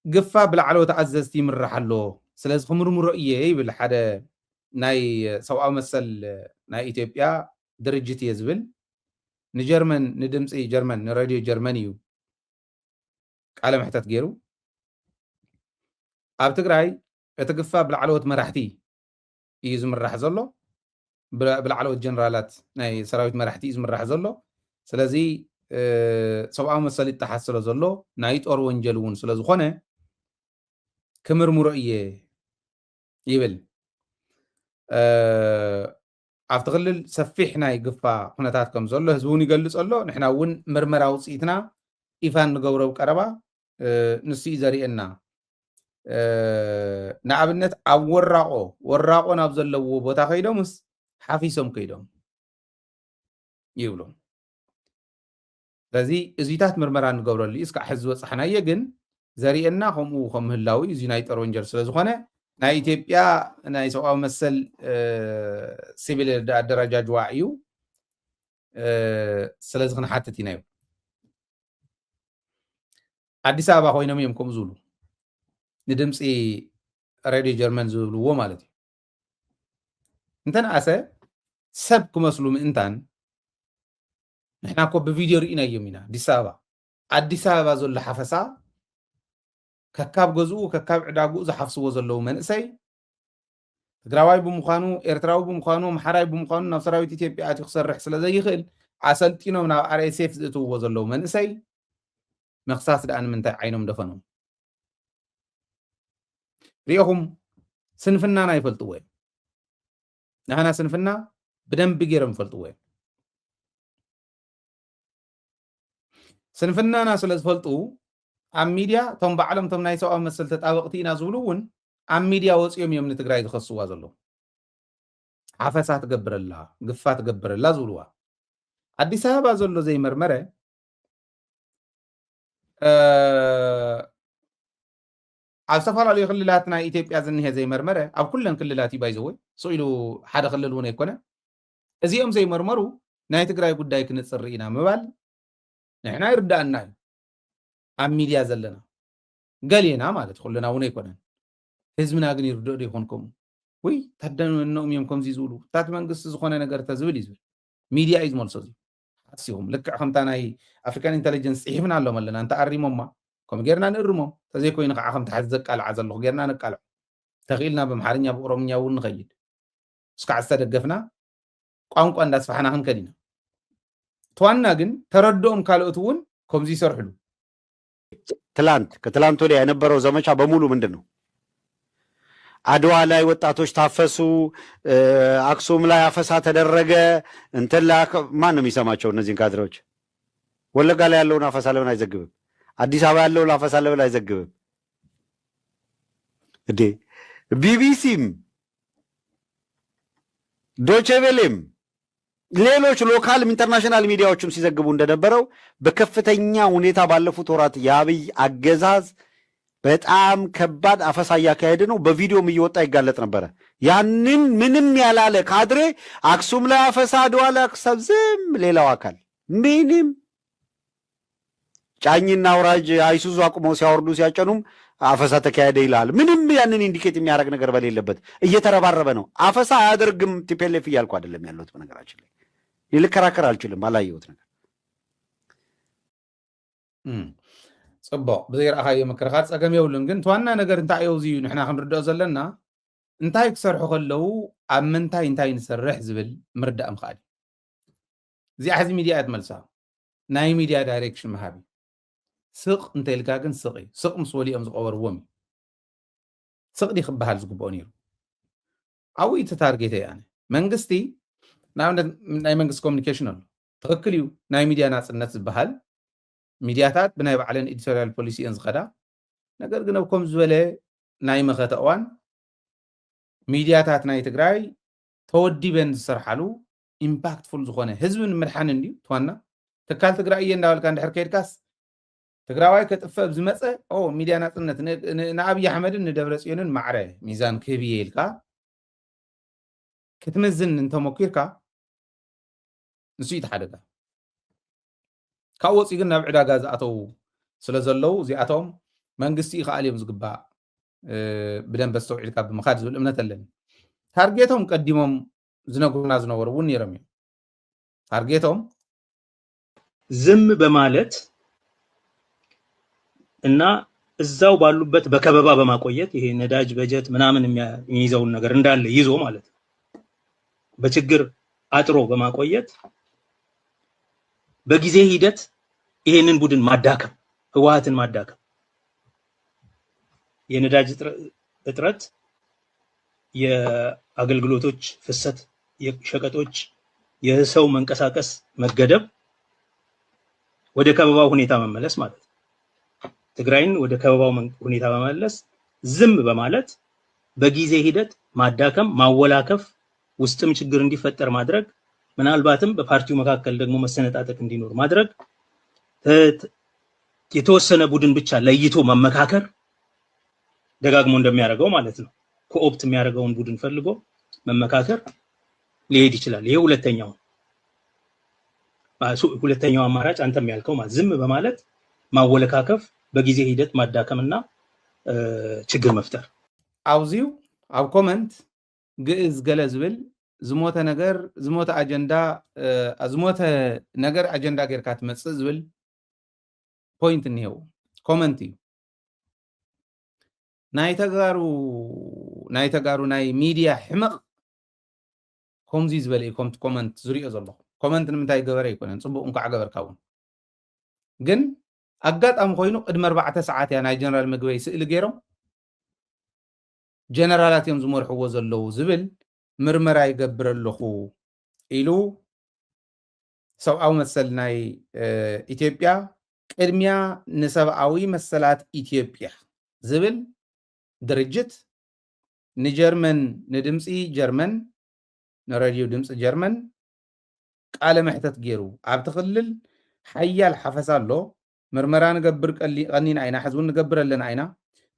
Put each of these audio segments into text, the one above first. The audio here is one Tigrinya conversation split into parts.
ግፋ ብላዕለወት ኣዘዝቲ ይምራሕ ኣሎ ስለዚ ክምርምሮ እየ ይብል ሓደ ናይ ሰብኣዊ መሰል ናይ ኢትዮጵያ ድርጅት እየ ዝብል ንጀርመን ንድምፂ ጀርመን ንሬድዮ ጀርመን እዩ ቃለ መሕተት ገይሩ ኣብ ትግራይ እቲ ግፋ ብላዕለወት መራሕቲ እዩ ዝምራሕ ዘሎ ብላዕለወት ጀነራላት ናይ ሰራዊት መራሕቲ እዩ ዝምራሕ ዘሎ ስለዚ ሰብኣዊ መሰል ይጠሓስ ስለ ዘሎ ናይ ጦር ወንጀል እውን ስለ ዝኾነ ክምርምሮ እየ ይብል ኣብቲ ክልል ሰፊሕ ናይ ግፋ ኩነታት ከም ዘሎ ህዝቢ እውን ይገልፅ ኣሎ ንሕና እውን ምርመራ ውፅኢትና ኢፋ ንገብሮ ቀረባ ንሱ እዩ ዘርእየና ንኣብነት ኣብ ወራቆ ናብ ዘለዎ ቦታ ከይዶምስ ሓፊሶም ከይዶም ይብሉ ስለዚ እዙይታት ምርመራ ንገብረሉ እዩ እስካዕ ሕዚ ዝበፅሓናየ ግን ዘርእየና ከምኡ ከም ምህላዊ እዚ ናይ ጦር ወንጀል ስለ ዝኾነ ናይ ኢትዮጵያ ናይ ሰብኣዊ መሰል ሲቪል ኣደረጃጅዋ እዩ ስለዚ ክንሓትት ኢና እዩ ኣዲስ ኣበባ ኮይኖም እዮም ከምኡ ዝብሉ ንድምፂ ሬድዮ ጀርመን ዝብልዎ ማለት እዩ እንተነኣሰ ሰብ ክመስሉ ምእንታን ንሕና እኮ ብቪድዮ ርኢናዮም ኢና ኣዲስ ኣበባ ዘሎ ሓፈሳ ከካብ ገዝኡ ከካብ ዕዳጉኡ ዝሓፍስዎ ዘለዉ መንእሰይ ትግራዋይ ብምዃኑ ኤርትራዊ ብምዃኑ ኣምሓራይ ብምዃኑ ናብ ሰራዊት ኢትዮጵያ ኣትዩ ክሰርሕ ስለ ዘይኽእል ኣሰልጢኖም ናብ RSF ዝእትውዎ ዘለዉ መንእሰይ መክሳስ ደኣ ንምንታይ ዓይኖም ደፈኖም ሪኢኹም ስንፍናና ይፈልጥዎ እዮም ንሕና ስንፍና ብደንቢ ገይሮም ይፈልጥዎ እዮም ስንፍናና ስለ ዝፈልጡ ኣብ ሚድያ ቶም ባዕሎም ቶም ናይ ሰብኣዊ መሰል ተጣበቕቲ ኢና ዝብሉ እውን ኣብ ሚድያ ወፂኦም እዮም ንትግራይ ዝኸስዋ ዘለዉ ሓፈሳ ትገብረላ ግፋ ትገብረላ ዝብልዋ ኣዲስ ኣበባ ዘሎ ዘይመርመረ ኣብ ዝተፈላለዩ ክልላት ናይ ኢትዮጵያ ዝኒሄ ዘይመርመረ ኣብ ኩለን ክልላት እዩ ባይዘወይ ስኢሉ ሓደ ክልል እውን ኣይኮነ እዚኦም ዘይመርመሩ ናይ ትግራይ ጉዳይ ክንፅር ኢና ምባል ንሕና ይርዳእና እዩ ኣብ ሚድያ ዘለና ገሊና ማለት ኩልና እውን ኣይኮነን ህዝብና ግን ይርድኦ ዶ ይኮን ከምኡ ወይ ታደነኦም እዮም ከምዚ ዝብሉ ታት መንግስቲ ዝኾነ ነገር ተዝብል እዩ ዝብል ሚድያ እዩ ዝመልሶ እዚ ሓሲኹም ልክዕ ከምታ ናይ ኣፍሪካን ኢንተሊጀንስ ፅሒፍና ኣሎም ኣለና እንተኣሪሞማ ከምኡ ጌርና ንእርሞም ተዘይኮይኑ ከዓ ከምቲ ሓዚ ዘቃልዓ ዘለኹ ጌርና ነቃልዖ ተኽኢልና ብምሓርኛ ብኦሮምኛ እውን ንኸይድ እስካዕ ዝተደገፍና ቋንቋ እንዳስፋሕና ክንከድ ኢና ተዋና ግን ተረድኦም ካልኦት እውን ከምዚ ይሰርሕሉ ከትላንት ወዲያ የነበረው ዘመቻ በሙሉ ምንድን ነው? አድዋ ላይ ወጣቶች ታፈሱ፣ አክሱም ላይ አፈሳ ተደረገ። እንትን ላይ ማን ነው የሚሰማቸው እነዚህን ካድሬዎች? ወለጋ ላይ ያለውን አፈሳ ለምን አይዘግብም? አዲስ አበባ ያለውን አፈሳ ለምን አይዘግብም? እንዴ ቢቢሲም ዶቼ ቬሌም ሌሎች ሎካልም ኢንተርናሽናል ሚዲያዎችም ሲዘግቡ እንደነበረው በከፍተኛ ሁኔታ ባለፉት ወራት የአብይ አገዛዝ በጣም ከባድ አፈሳ እያካሄደ ነው። በቪዲዮም እየወጣ ይጋለጥ ነበረ። ያንን ምንም ያላለ ካድሬ አክሱም ላይ አፈሳ፣ አድዋ ላይ አክሰብ ዝም ሌላው አካል ምንም ጫኝና አውራጅ አይሱዙ አቁመው ሲያወርዱ ሲያጨኑም አፈሳ ተካሄደ ይላል። ምንም ያንን ኢንዲኬት የሚያደርግ ነገር በሌለበት እየተረባረበ ነው። አፈሳ አያደርግም ቲፒኤልኤፍ እያልኩ አይደለም ያለሁት። በነገራችን ላይ ልከራከር አልችልም፣ አላየሁት ነገር ጽቡቅ ብዘይ ረኣኻዮ ምክርኻር ፀገም የብሉን። ግን ተዋና ነገር እንታይ እዩ እዚዩ ንሕና ክንርድኦ ዘለና እንታይ ክሰርሑ ከለዉ ኣብ ምንታይ እንታይ ንሰርሕ ዝብል ምርዳእ ምኽኣል እዚኣ ሕዚ ሚድያ እያ ትመልሳ ናይ ሚድያ ዳይሬክሽን መሃቢ ስቕ እንተይልካ ግን ስቕ እዩ። ስቕ ምስ ወሊኦም ዝቐበርዎም እዩ። ስቕዲ ክበሃል ዝግብኦ ነይሩ ዓብዪ ተታርጌተ እያ መንግስቲ ንኣብነት ናይ መንግስቲ ኮሚኒኬሽን ኣሎ ትኽክል እዩ። ናይ ሚድያ ናፅነት ዝበሃል ሚድያታት ብናይ ባዕለን ኤዲቶሪያል ፖሊሲ እየን ዝኸዳ። ነገር ግን ኣብ ከምዚ ዝበለ ናይ መኸተ እዋን ሚድያታት ናይ ትግራይ ተወዲበን ዝሰርሓሉ ኢምፓክትፉል ዝኾነ ህዝቢ ንምድሓን እንድዩ ትዋና ትካል ትግራይ እየ እንዳበልካ እንድሕር ከይድካስ ትግራዋይ ከጥፈብ ዝመፀ ሚድያ ናፅነት ንኣብይ ኣሕመድን ንደብረ ፅዮንን ማዕረ ሚዛን ክህብየ ኢልካ ክትምዝን እንተሞኪርካ ንሱ እዩ ተሓደጋ። ካብ ወፂ ግን ናብ ዕዳጋ ዝኣተው ስለ ዘለው እዚኣቶም መንግስቲ ይኻልዮም ዝግባእ ብደንብ ዝተውዒልካ ብምኻድ ዝብል እምነት ኣለኒ ታርጌቶም ቀዲሞም ዝነግሩና ዝነበሩ እውን ነይሮም እዮም ታርጌቶም ዝም በማለት እና እዛው ባሉበት በከበባ በማቆየት ይሄ ነዳጅ በጀት ምናምን የሚይዘውን ነገር እንዳለ ይዞ ማለት በችግር አጥሮ በማቆየት በጊዜ ሂደት ይሄንን ቡድን ማዳከም ህወሓትን ማዳከም የነዳጅ እጥረት የአገልግሎቶች ፍሰት የሸቀጦች የሰው መንቀሳቀስ መገደብ ወደ ከበባው ሁኔታ መመለስ ማለት ትግራይን ወደ ከበባው ሁኔታ መመለስ ዝም በማለት በጊዜ ሂደት ማዳከም ማወላከፍ ውስጥም ችግር እንዲፈጠር ማድረግ ምናልባትም በፓርቲው መካከል ደግሞ መሰነጣጠቅ እንዲኖር ማድረግ የተወሰነ ቡድን ብቻ ለይቶ መመካከር ደጋግሞ እንደሚያደርገው ማለት ነው ኮኦፕት የሚያደርገውን ቡድን ፈልጎ መመካከር ሊሄድ ይችላል ይሄ ሁለተኛው አማራጭ አንተም ያልከው ማለት ዝም በማለት ማወለካከፍ በጊዜ ሂደት ማዳከምና ችግር መፍጠር አውዚው ኣብ ኮመንት ግዕዝ ገለ ዝብል ዝሞተ ነገር ዝሞተ ነገር አጀንዳ ጌርካ ትመጽእ ዝብል ፖይንት እንሄው ኮመንት እዩ ናይ ተጋሩ ናይ ሚድያ ሕመቕ ከምዚ ዝበለ ከምቲ ኮመንት ዝሪኦ ዘለኹ ኮመንት ንምንታይ ገበረ ይኮነን ጽቡቕ እንኳዕ ገበርካ እውን ግን ኣጋጣሚ ኮይኑ ቅድሚ 4 ሰዓት ያ ናይ ጀነራል ምግበይ ስእሊ ገይሮም ጀነራላት እዮም ዝመርሕዎ ዘለዉ ዝብል ምርመራ ይገብር ኣለኹ ኢሉ ሰብኣዊ መሰል ናይ ኢትዮጵያ ቅድሚያ ንሰብኣዊ መሰላት ኢትዮጵያ ዝብል ድርጅት ንጀርመን ንድምፂ ጀርመን ንሬድዮ ድምፂ ጀርመን ቃለ መሕተት ገይሩ ኣብቲ ክልል ሓያል ሓፈሳ ኣሎ ምርመራ ንገብር ቀኒና ኢና ሕዝቡ ንገብር ኣለና ኢና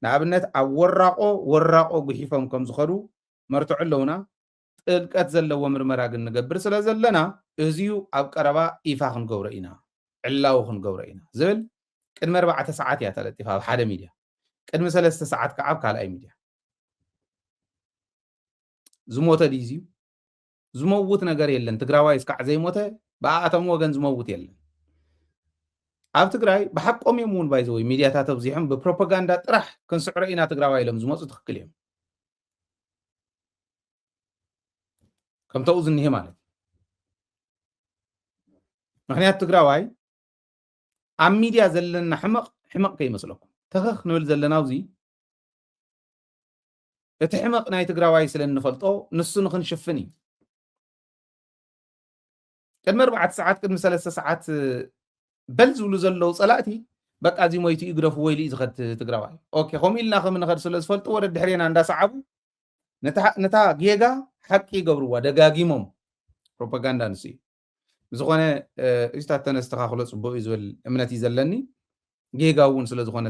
ንኣብነት ኣብ ወራቆ ጉሒፎም ከም ዝኸዱ መርትዑ ኣለውና ጥልቀት ዘለዎ ምርመራ ግን ንገብር ስለ ዘለና እዚዩ ኣብ ቀረባ ይፋ ክንገብሮ ኢና ዕላው ክንገብሮ ኢና ዝብል ቅድሚ 4 ሰዓት እያ ተለጢፋ ኣብ ሓደ ሚድያ ቅድሚ 3 ሰዓት ከዓ ኣብ ካልኣይ ሚድያ ዝሞተ ድዩ ዝመውት ነገር የለን ትግራዋይ እስካዕ ዘይሞተ ብኣቶም ወገን ዝመውት የለን ኣብ ትግራይ ብሓቆም እዮም እውን ባይዘወይ ሚድያታት ኣብዚሖም ብፕሮፓጋንዳ ጥራሕ ክንስዕሮ ኢና ትግራዋይ ኢሎም ዝመፁ ትክክል እዮም ከምተኡ ዝኒሄ ማለት ምክንያት ትግራዋይ ኣብ ሚድያ ዘለና ሕመቕ ከይመስለኩም ተኸኽ ንብል ዘለና ኣብዚ እቲ ሕመቕ ናይ ትግራዋይ ስለ እንፈልጦ ንሱ ንክንሽፍን እዩ ቅድሚ 4 ሰዓት ቅድሚ 3 ሰዓት በል ዝብሉ ዘለዉ ጸላእቲ በቃ እዚ ሞይቱ ይግደፉ ወይሉ ዝኸድ ትግራዋይ ኦኬ ከምኡ ኢልና ከም ንኸድ ስለ ዝፈልጡ ወደ ድሕሬና እንዳሰዓቡ ነታ ጌጋ ሓቂ ይገብርዋ ደጋጊሞም ፕሮፓጋንዳ ንሱ እዩ ዝኾነ እስታት ተነስተኻኽሎ ጽቡቕ እዩ ዝብል እምነት እዩ ዘለኒ ጌጋ እውን ስለ ዝኾነ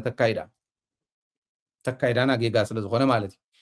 ተካይዳና ጌጋ ስለ ዝኾነ ማለት እዩ